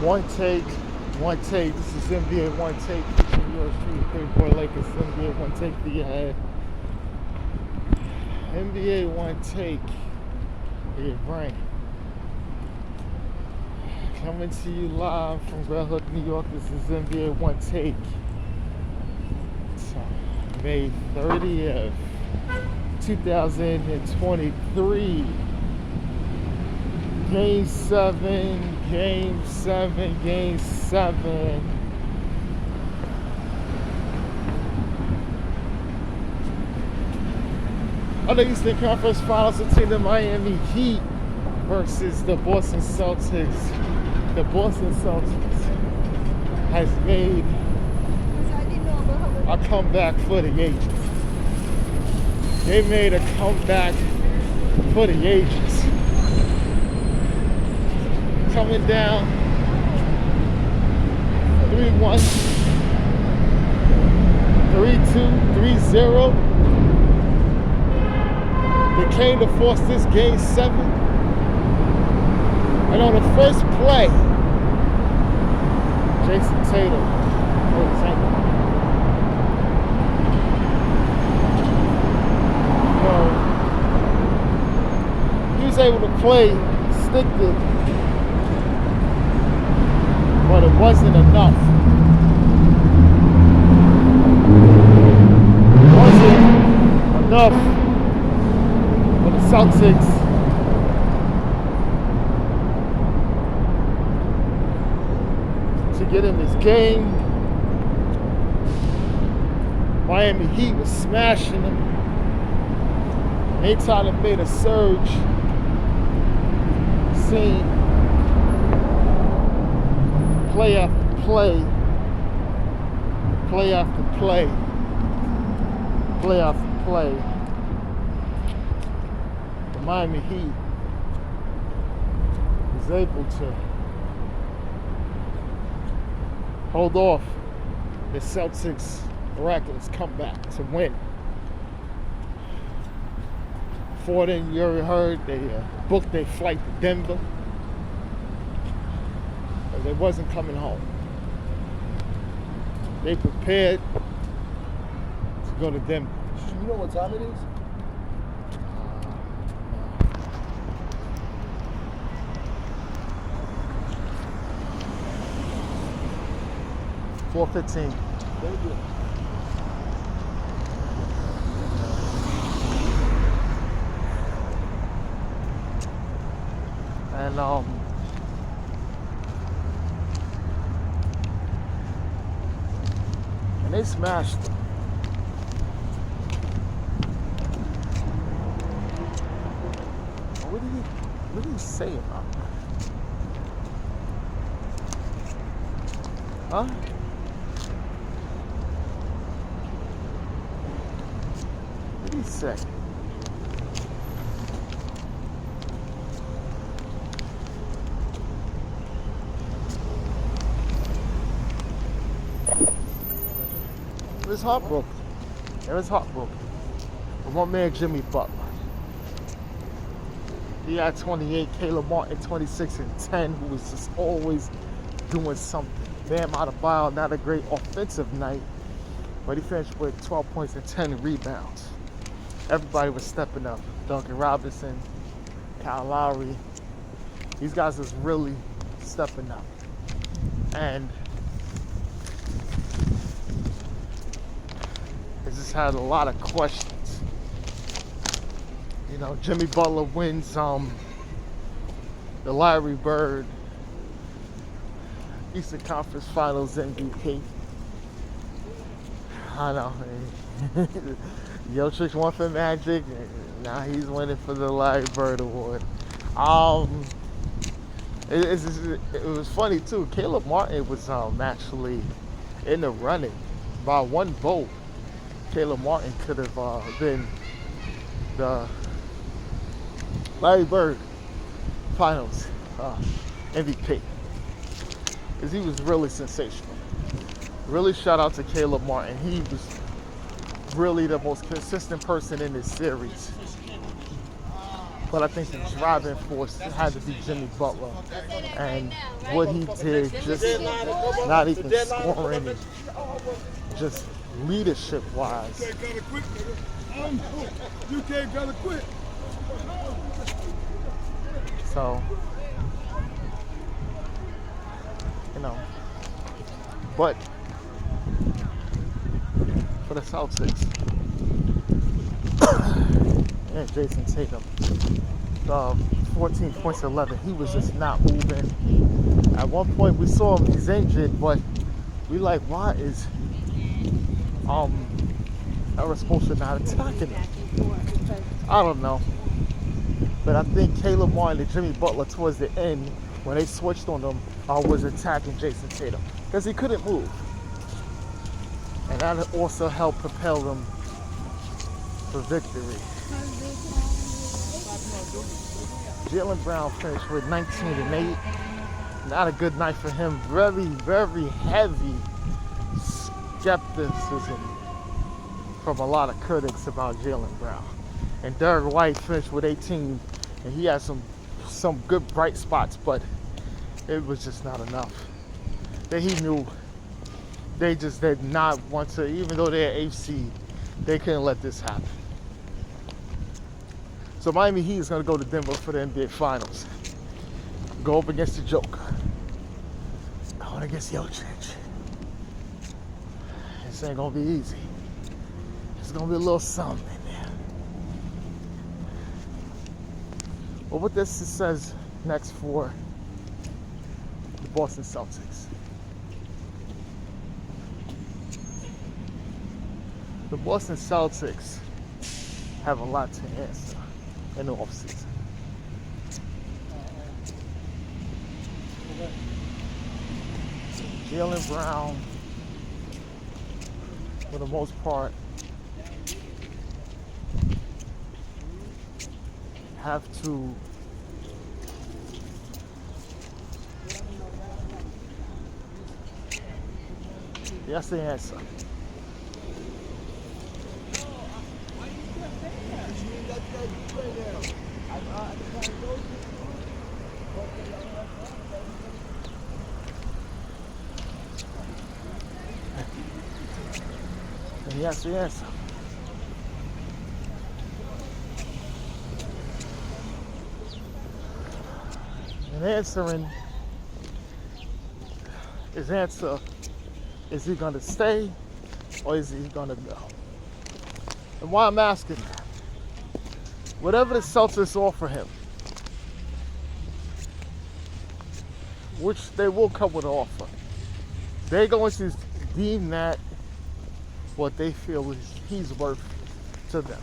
One take. This is NBA One Take. Featuring yours truly, Big Boy Lakers. NBA One Take for your head. NBA One Take for your brain. Coming to you live from Red Hook, New York. This is NBA One Take. It's May 30th, 2023. Game 7. On the Eastern Conference Finals between the Miami Heat versus the Boston Celtics. The Boston Celtics has made a comeback for the ages. They made a comeback for the ages. Coming down 3-1, 3-2, 3-0. They came to force this game 7. And on the first play, Jason Tatum hurt his ankle. He was able to play, stick the, but it wasn't enough. It wasn't enough for the Celtics to get in this game. Miami Heat was smashing them. Anytime they made a surge, seeing play after play, play after play, play after play, the Miami Heat was able to hold off the Celtics' miraculous comeback to win. Before then, you already heard they booked their flight to Denver. They wasn't coming home. They prepared to go to Denver. You know what time it is? 4:15. Very good. And they smashed them. What did he say about that? Huh? What did he say? It was heartbroken. It was heartbroken. But my man Jimmy Butler, he had 28. Caleb Martin 26 and 10, who was just always doing something. Bam Adebayo, not a great offensive night, but he finished with 12 points and 10 rebounds. Everybody was stepping up. Duncan Robinson, Kyle Lowry, these guys was really stepping up. And just had a lot of questions. You know, Jimmy Butler wins the Larry Bird Eastern Conference Finals MVP. I know. Jokic won for Magic, and now he's winning for the Larry Bird Award. It was funny too. Caleb Martin was actually in the running by one vote. Caleb Martin could have been the Larry Bird Finals MVP, because he was really sensational. Really shout out to Caleb Martin. He was really the most consistent person in this series. but I think the driving force had to be Jimmy Butler. And what he did, just not even scoring, and just leadership-wise. You can't gotta quit. So, you know, but for the Celtics, and Jason Tatum, 14 points, 11. He was just not moving. At one point, we saw him; he's injured, but we like, why is Eric Spoelstra not attacking him? I don't know, but I think Caleb Martin and Jimmy Butler towards the end, when they switched on him, was attacking Jason Tatum because he couldn't move, and that also helped propel them for victory. Jaylen Brown finished with 19 and 8. Not a good night for him. Very, very heavy skepticism from a lot of critics about Jaylen Brown. And Derek White finished with 18, and he had some good bright spots, but it was just not enough. That he knew they just did not want to, even though they're AC, they couldn't let this happen. So Miami Heat is going to go to Denver for the NBA Finals. Go up against the Joker. Going against Jokic. This ain't going to be easy. It's going to be a little something in there. Well, what this says next for the Boston Celtics. The Boston Celtics have a lot to answer in the offseason. Jaylen Brown, for the most part, have to that's the answer. And that's the answer. And answering his answer, is he going to stay or is he going to go? And why I'm asking that, whatever the Celtics offer him, which they will come with an offer, they're going to deem that what they feel is he's worth to them.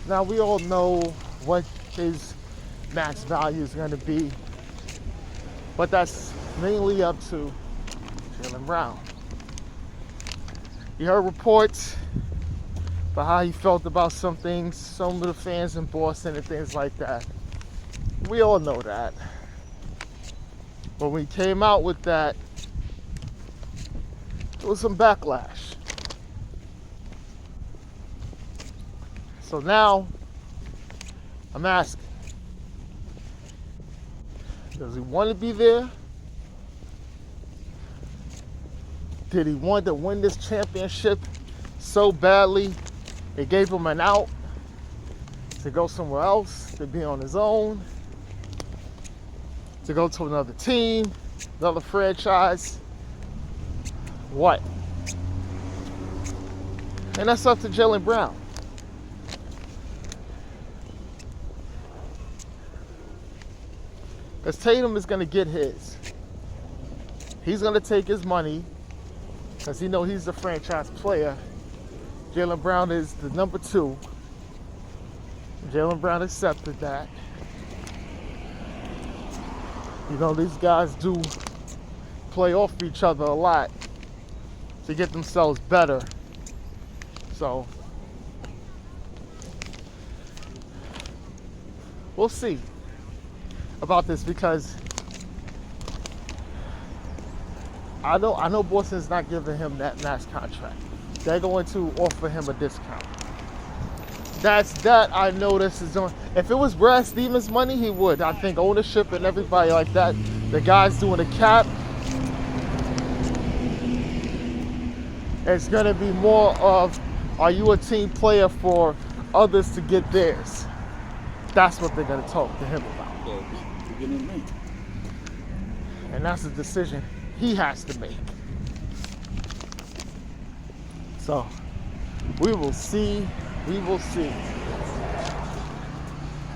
Now, we all know what his max value is going to be, but that's mainly up to Jaylen Brown. You heard reports about how he felt about some things, some of the fans in Boston and things like that. We all know that. But when he came out with that, there was some backlash. So now, I'm asking, does he want to be there? Did he want to win this championship so badly it gave him an out to go somewhere else, to be on his own, to go to another team, another franchise? What? And that's up to Jaylen Brown. Because Tatum is going to get his. He's going to take his money because he knows he's the franchise player. Jaylen Brown is the number 2. Jaylen Brown accepted that. You know, these guys do play off each other a lot to get themselves better. So, we'll see about this, because I know Boston's not giving him that max contract. They're going to offer him a discount. That I noticed is on. If it was Brad Stevens' money, he would. I think ownership and everybody like that, the guys doing the cap, it's gonna be more of, are you a team player for others to get theirs? That's what they're gonna talk to him about. Well, beginning of May. And that's a decision he has to make. So we will see. We will see.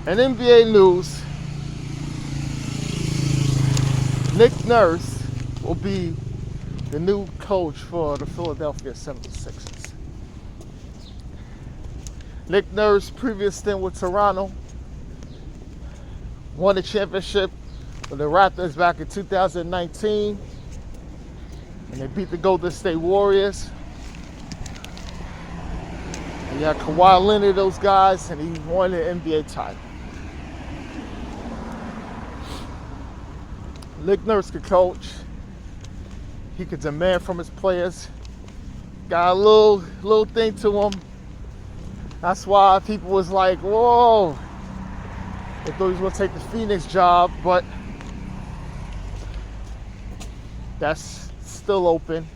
In NBA news, Nick Nurse will be the new coach for the Philadelphia 76ers. Nick Nurse, previous stint with Toronto, won the championship with the Raptors back in 2019, and they beat the Golden State Warriors. And you had Kawhi Leonard, those guys, and he won the NBA title. Nick Nurse could coach. He could demand from his players. Got a little thing to him. That's why people was like, whoa. They thought he was gonna take the Phoenix job, but that's still open.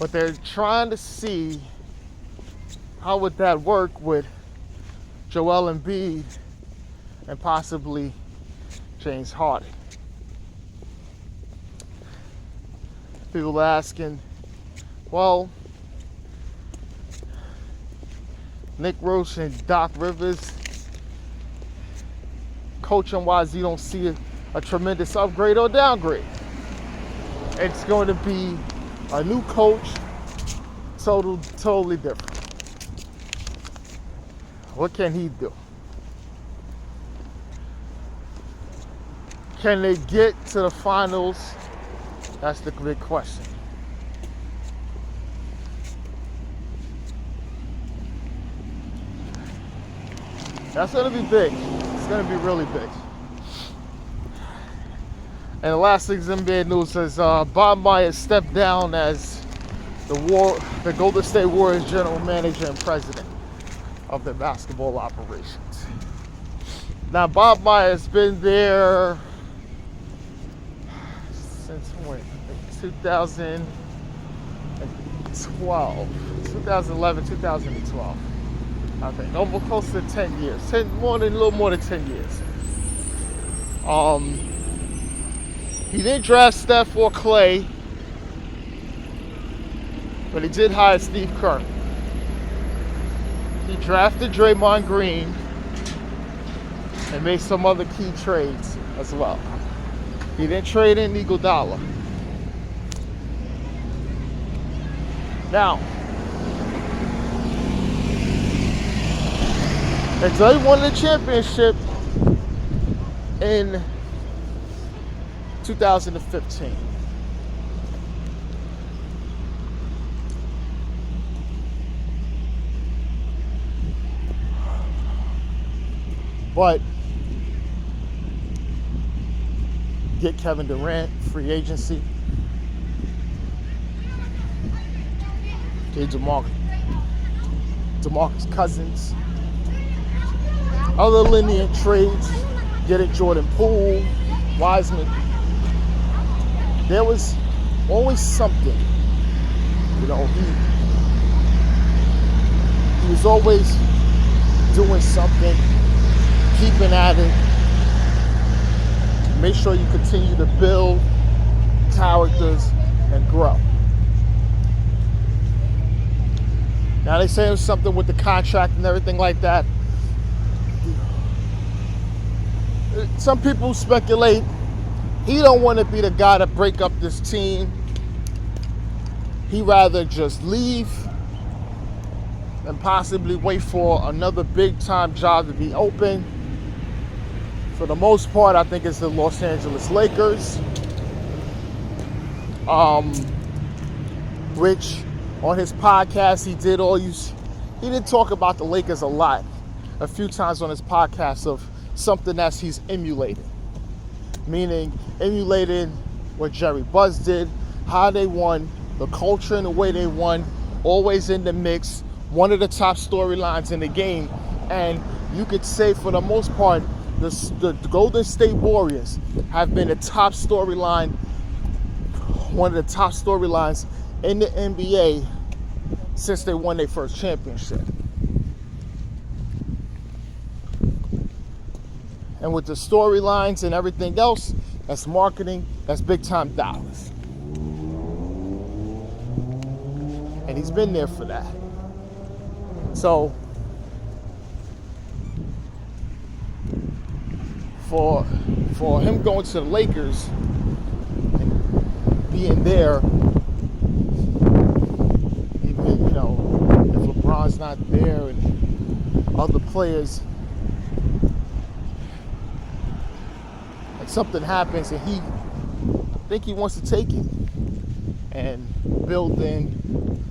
But they're trying to see how would that work with Joel Embiid and possibly James Harden. People are asking, well, Nick Roach and Doc Rivers, coaching wise, you don't see a tremendous upgrade or downgrade. It's going to be a new coach, totally different. What can he do? Can they get to the finals? That's the big question. That's going to be big. It's going to be really big. And the last thing's NBA news is Bob Myers stepped down as the Golden State Warriors general manager and president of their basketball operations. Now, Bob Myers has been there since when? 2011, 2012. I think almost close to 10 years. A little more than 10 years. He didn't draft Steph or Clay, but he did hire Steve Kerr. He drafted Draymond Green and made some other key trades as well. He didn't trade in Iguodala. Now, until he won the championship in 2015. But get Kevin Durant, free agency. Get DeMarcus Cousins. Other linear trades. Get it Jordan Poole, Wiseman. There was always something. You know, he was always doing something, keeping at it. Make sure you continue to build characters and grow. Now they say there's something with the contract and everything like that. Some people speculate he don't want to be the guy to break up this team. He'd rather just leave and possibly wait for another big time job to be open. For the most part, I think it's the Los Angeles Lakers. Which on his podcast he did talk about the Lakers a few times on his podcast of something that he's emulating. Meaning emulating what Jerry Buss did, how they won, the culture and the way they won, always in the mix, one of the top storylines in the game. And you could say for the most part, the Golden State Warriors have been a top storyline, one of the top storylines in the NBA since they won their first championship. And with the storylines and everything else, that's marketing, that's big time dollars. And he's been there for that. So, for him going to the Lakers and being there, even, you know, if LeBron's not there and other players, and something happens and I think he wants to take it and build in,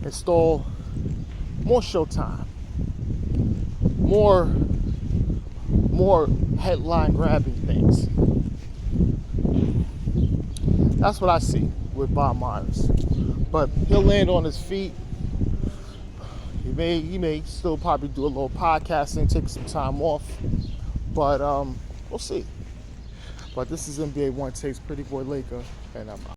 install more showtime, more headline grabbing things. That's what I see with Bob Myers. But he'll land on his feet. He may still probably do a little podcasting, take some time off. But we'll see. But this is NBA One Takes Pretty Boy Laker, and I'm out.